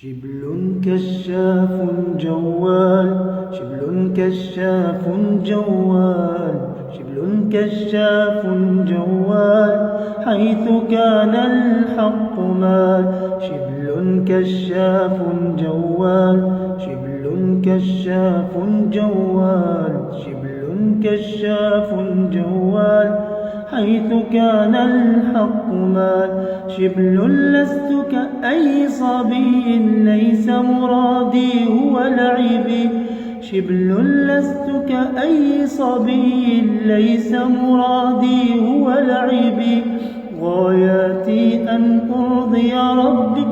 شبل كشاف جوال، شبل كشاف جوال، شبل كشاف جوال، حيث كان الحق مال. شبل كشاف جوال، شبل كشاف جوال، شبل كشاف جوال، حيث كان الحق مال. شبل لست كأي صبي، ليس مرادي هو لعبي. شبل لست كأي صبي، ليس مرادي هو لعبي. غاياتي أن أرضي ربي،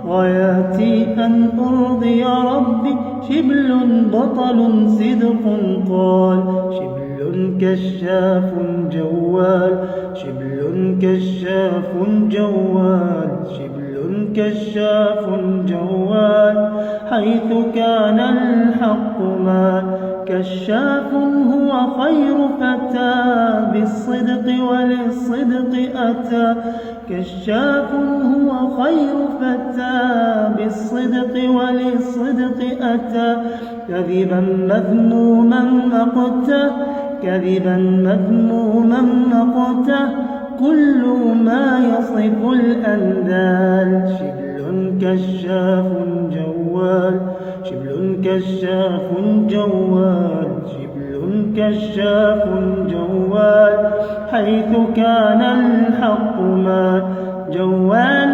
غاياتي أن أرضي ربي. شبل بطل صدق قال، شبل كشاف جوال، شبل كشاف جوال، شبل كشاف جوال، حيث كان الحق مال. كشاف هو خير فتى، بالصدق وللصدق أتى. كشاف هو خير فتى، بالصدق وللصدق أتى. كذبا مذموما مقته، كذبا مذموما مقته، كل ما يصف الأنذال. شبل كشاف جوال، شبل كشاف جوال، شبل كشاف جوال، حيث كان الحق مال. جوال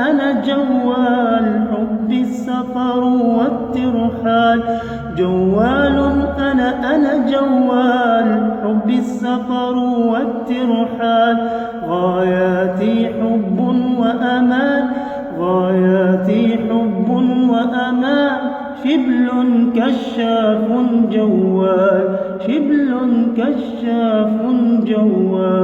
أنا جوال، حب السفر والترحال. جوال أنا جوال، حب السفر والترحال. غاياتي حب وأمان، غاياتي حب وأمان. شبل كشاف جوال، شبل كشاف جوال.